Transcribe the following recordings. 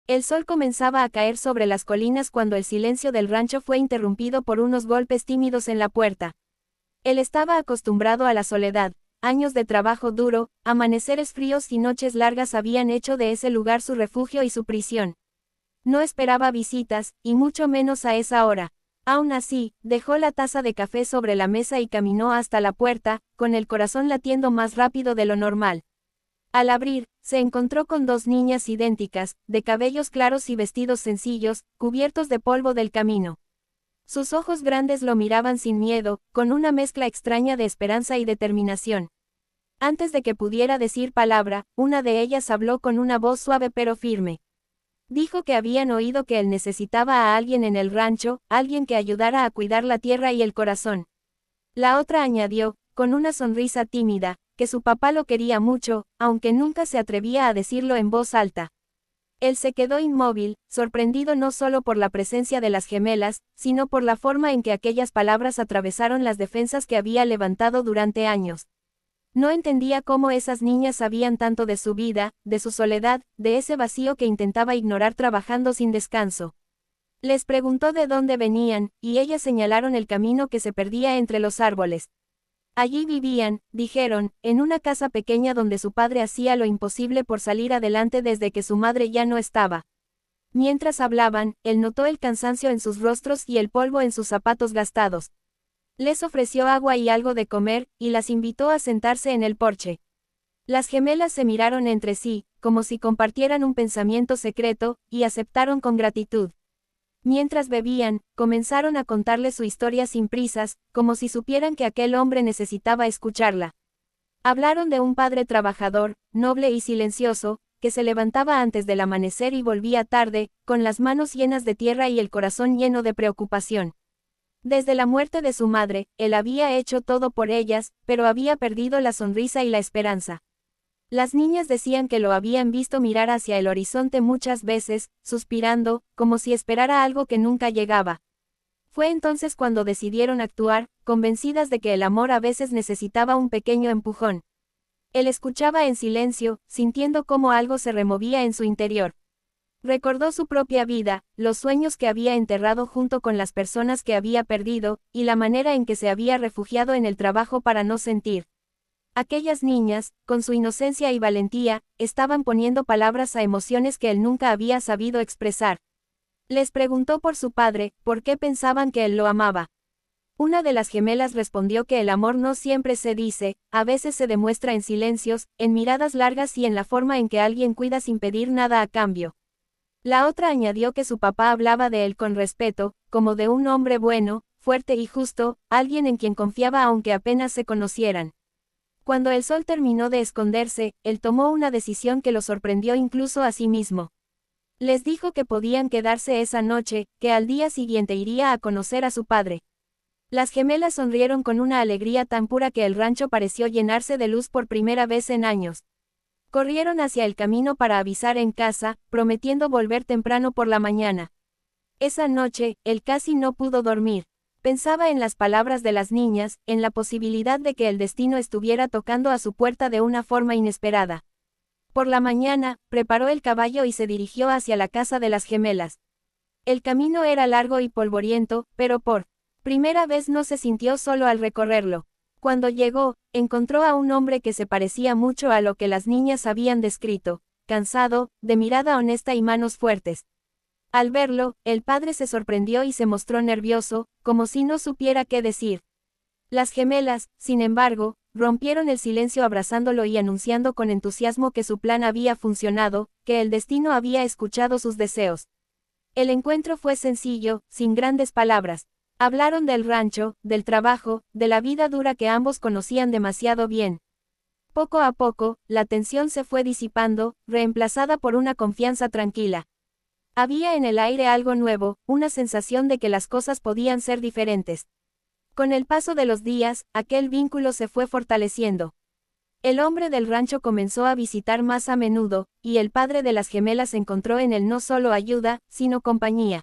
El sol comenzaba a caer sobre las colinas cuando el silencio del rancho fue interrumpido por unos golpes tímidos en la puerta. Él estaba acostumbrado a la soledad. Años de trabajo duro, amaneceres fríos y noches largas habían hecho de ese lugar su refugio y su prisión. No esperaba visitas, y mucho menos a esa hora. Aún así, dejó la taza de café sobre la mesa y caminó hasta la puerta, con el corazón latiendo más rápido de lo normal. Al abrir, se encontró con dos niñas idénticas, de cabellos claros y vestidos sencillos, cubiertos de polvo del camino. Sus ojos grandes lo miraban sin miedo, con una mezcla extraña de esperanza y determinación. Antes de que pudiera decir palabra, una de ellas habló con una voz suave pero firme. Dijo que habían oído que él necesitaba a alguien en el rancho, alguien que ayudara a cuidar la tierra y el corazón. La otra añadió, con una sonrisa tímida, que su papá lo quería mucho, aunque nunca se atrevía a decirlo en voz alta. Él se quedó inmóvil, sorprendido no solo por la presencia de las gemelas, sino por la forma en que aquellas palabras atravesaron las defensas que había levantado durante años. No entendía cómo esas niñas sabían tanto de su vida, de su soledad, de ese vacío que intentaba ignorar trabajando sin descanso. Les preguntó de dónde venían, y ellas señalaron el camino que se perdía entre los árboles. Allí vivían, dijeron, en una casa pequeña donde su padre hacía lo imposible por salir adelante desde que su madre ya no estaba. Mientras hablaban, él notó el cansancio en sus rostros y el polvo en sus zapatos gastados. Les ofreció agua y algo de comer, y las invitó a sentarse en el porche. Las gemelas se miraron entre sí, como si compartieran un pensamiento secreto, y aceptaron con gratitud. Mientras bebían, comenzaron a contarle su historia sin prisas, como si supieran que aquel hombre necesitaba escucharla. Hablaron de un padre trabajador, noble y silencioso, que se levantaba antes del amanecer y volvía tarde, con las manos llenas de tierra y el corazón lleno de preocupación. Desde la muerte de su madre, él había hecho todo por ellas, pero había perdido la sonrisa y la esperanza. Las niñas decían que lo habían visto mirar hacia el horizonte muchas veces, suspirando, como si esperara algo que nunca llegaba. Fue entonces cuando decidieron actuar, convencidas de que el amor a veces necesitaba un pequeño empujón. Él escuchaba en silencio, sintiendo cómo algo se removía en su interior. Recordó su propia vida, los sueños que había enterrado junto con las personas que había perdido, y la manera en que se había refugiado en el trabajo para no sentir. Aquellas niñas, con su inocencia y valentía, estaban poniendo palabras a emociones que él nunca había sabido expresar. Les preguntó por su padre, por qué pensaban que él lo amaba. Una de las gemelas respondió que el amor no siempre se dice, a veces se demuestra en silencios, en miradas largas y en la forma en que alguien cuida sin pedir nada a cambio. La otra añadió que su papá hablaba de él con respeto, como de un hombre bueno, fuerte y justo, alguien en quien confiaba aunque apenas se conocieran. Cuando el sol terminó de esconderse, él tomó una decisión que lo sorprendió incluso a sí mismo. Les dijo que podían quedarse esa noche, que al día siguiente iría a conocer a su padre. Las gemelas sonrieron con una alegría tan pura que el rancho pareció llenarse de luz por primera vez en años. Corrieron hacia el camino para avisar en casa, prometiendo volver temprano por la mañana. Esa noche, él casi no pudo dormir. Pensaba en las palabras de las niñas, en la posibilidad de que el destino estuviera tocando a su puerta de una forma inesperada. Por la mañana, preparó el caballo y se dirigió hacia la casa de las gemelas. El camino era largo y polvoriento, pero por primera vez no se sintió solo al recorrerlo. Cuando llegó, encontró a un hombre que se parecía mucho a lo que las niñas habían descrito, cansado, de mirada honesta y manos fuertes. Al verlo, el padre se sorprendió y se mostró nervioso, como si no supiera qué decir. Las gemelas, sin embargo, rompieron el silencio abrazándolo y anunciando con entusiasmo que su plan había funcionado, que el destino había escuchado sus deseos. El encuentro fue sencillo, sin grandes palabras. Hablaron del rancho, del trabajo, de la vida dura que ambos conocían demasiado bien. Poco a poco, la tensión se fue disipando, reemplazada por una confianza tranquila. Había en el aire algo nuevo, una sensación de que las cosas podían ser diferentes. Con el paso de los días, aquel vínculo se fue fortaleciendo. El hombre del rancho comenzó a visitar más a menudo, y el padre de las gemelas encontró en él no solo ayuda, sino compañía.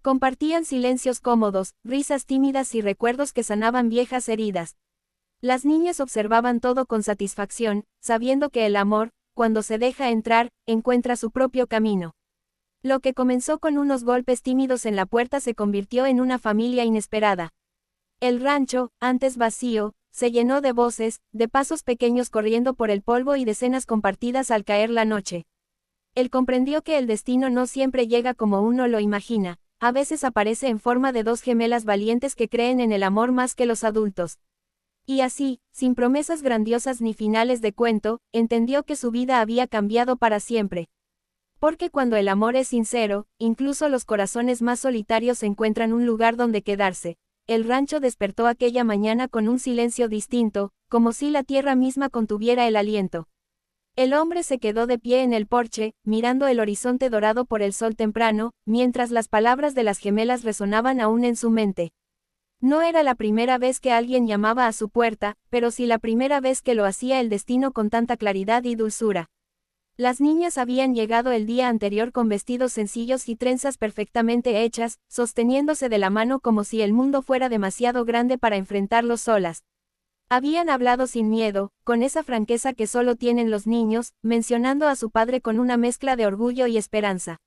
Compartían silencios cómodos, risas tímidas y recuerdos que sanaban viejas heridas. Las niñas observaban todo con satisfacción, sabiendo que el amor, cuando se deja entrar, encuentra su propio camino. Lo que comenzó con unos golpes tímidos en la puerta se convirtió en una familia inesperada. El rancho, antes vacío, se llenó de voces, de pasos pequeños corriendo por el polvo y de cenas compartidas al caer la noche. Él comprendió que el destino no siempre llega como uno lo imagina, a veces aparece en forma de dos gemelas valientes que creen en el amor más que los adultos. Y así, sin promesas grandiosas ni finales de cuento, entendió que su vida había cambiado para siempre. Porque cuando el amor es sincero, incluso los corazones más solitarios encuentran un lugar donde quedarse. El rancho despertó aquella mañana con un silencio distinto, como si la tierra misma contuviera el aliento. El hombre se quedó de pie en el porche, mirando el horizonte dorado por el sol temprano, mientras las palabras de las gemelas resonaban aún en su mente. No era la primera vez que alguien llamaba a su puerta, pero sí la primera vez que lo hacía el destino con tanta claridad y dulzura. Las niñas habían llegado el día anterior con vestidos sencillos y trenzas perfectamente hechas, sosteniéndose de la mano como si el mundo fuera demasiado grande para enfrentarlo solas. Habían hablado sin miedo, con esa franqueza que solo tienen los niños, mencionando a su padre con una mezcla de orgullo y esperanza.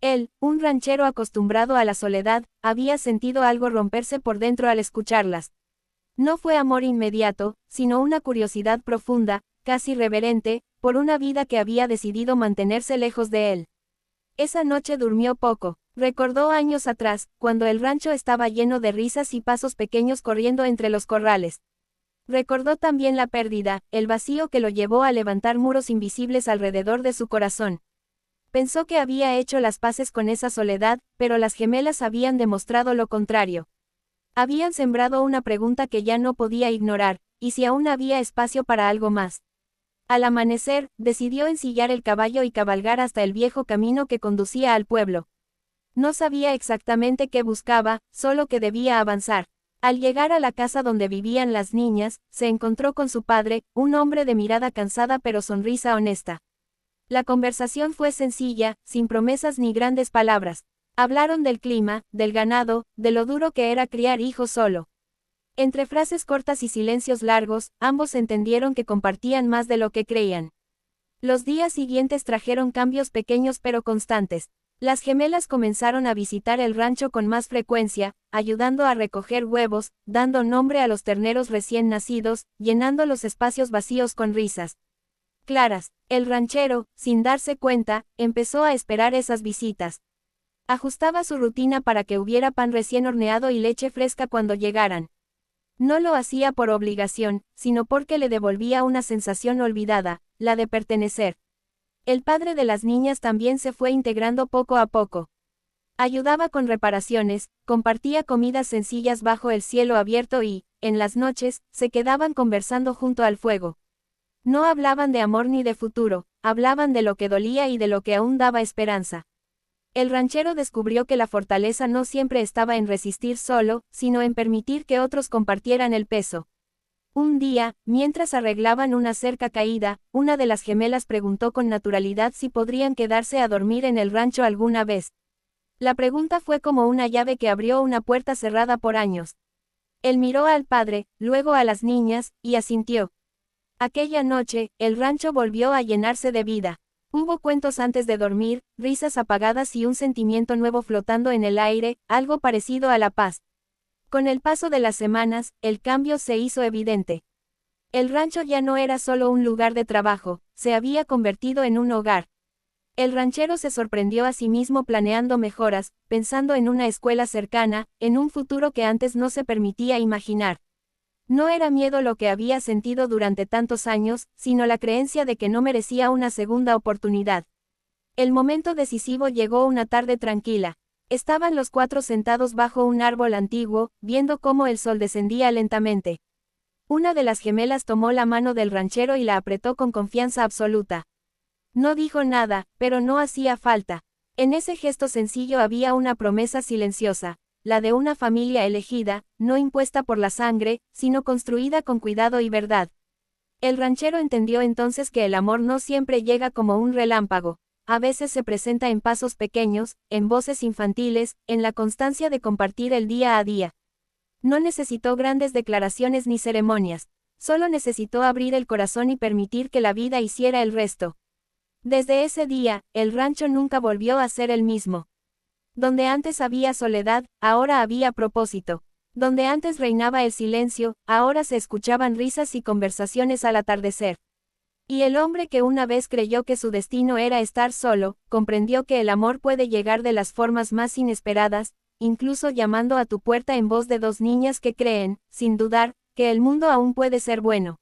Él, un ranchero acostumbrado a la soledad, había sentido algo romperse por dentro al escucharlas. No fue amor inmediato, sino una curiosidad profunda, casi reverente, por una vida que había decidido mantenerse lejos de él. Esa noche durmió poco. Recordó años atrás, cuando el rancho estaba lleno de risas y pasos pequeños corriendo entre los corrales. Recordó también la pérdida, el vacío que lo llevó a levantar muros invisibles alrededor de su corazón. Pensó que había hecho las paces con esa soledad, pero las gemelas habían demostrado lo contrario. Habían sembrado una pregunta que ya no podía ignorar, ¿y si aún había espacio para algo más? Al amanecer, decidió ensillar el caballo y cabalgar hasta el viejo camino que conducía al pueblo. No sabía exactamente qué buscaba, solo que debía avanzar. Al llegar a la casa donde vivían las niñas, se encontró con su padre, un hombre de mirada cansada pero sonrisa honesta. La conversación fue sencilla, sin promesas ni grandes palabras. Hablaron del clima, del ganado, de lo duro que era criar hijos solo. Entre frases cortas y silencios largos, ambos entendieron que compartían más de lo que creían. Los días siguientes trajeron cambios pequeños pero constantes. Las gemelas comenzaron a visitar el rancho con más frecuencia, ayudando a recoger huevos, dando nombre a los terneros recién nacidos, llenando los espacios vacíos con risas claras. El ranchero, sin darse cuenta, empezó a esperar esas visitas. Ajustaba su rutina para que hubiera pan recién horneado y leche fresca cuando llegaran. No lo hacía por obligación, sino porque le devolvía una sensación olvidada, la de pertenecer. El padre de las niñas también se fue integrando poco a poco. Ayudaba con reparaciones, compartía comidas sencillas bajo el cielo abierto y, en las noches, se quedaban conversando junto al fuego. No hablaban de amor ni de futuro, hablaban de lo que dolía y de lo que aún daba esperanza. El ranchero descubrió que la fortaleza no siempre estaba en resistir solo, sino en permitir que otros compartieran el peso. Un día, mientras arreglaban una cerca caída, una de las gemelas preguntó con naturalidad si podrían quedarse a dormir en el rancho alguna vez. La pregunta fue como una llave que abrió una puerta cerrada por años. Él miró al padre, luego a las niñas, y asintió. Aquella noche, el rancho volvió a llenarse de vida. Hubo cuentos antes de dormir, risas apagadas y un sentimiento nuevo flotando en el aire, algo parecido a la paz. Con el paso de las semanas, el cambio se hizo evidente. El rancho ya no era solo un lugar de trabajo, se había convertido en un hogar. El ranchero se sorprendió a sí mismo planeando mejoras, pensando en una escuela cercana, en un futuro que antes no se permitía imaginar. No era miedo lo que había sentido durante tantos años, sino la creencia de que no merecía una segunda oportunidad. El momento decisivo llegó una tarde tranquila. Estaban los cuatro sentados bajo un árbol antiguo, viendo cómo el sol descendía lentamente. Una de las gemelas tomó la mano del ranchero y la apretó con confianza absoluta. No dijo nada, pero no hacía falta. En ese gesto sencillo había una promesa silenciosa, la de una familia elegida, no impuesta por la sangre, sino construida con cuidado y verdad. El ranchero entendió entonces que el amor no siempre llega como un relámpago, a veces se presenta en pasos pequeños, en voces infantiles, en la constancia de compartir el día a día. No necesitó grandes declaraciones ni ceremonias, solo necesitó abrir el corazón y permitir que la vida hiciera el resto. Desde ese día, el rancho nunca volvió a ser el mismo. Donde antes había soledad, ahora había propósito. Donde antes reinaba el silencio, ahora se escuchaban risas y conversaciones al atardecer. Y el hombre que una vez creyó que su destino era estar solo, comprendió que el amor puede llegar de las formas más inesperadas, incluso llamando a tu puerta en voz de dos niñas que creen, sin dudar, que el mundo aún puede ser bueno.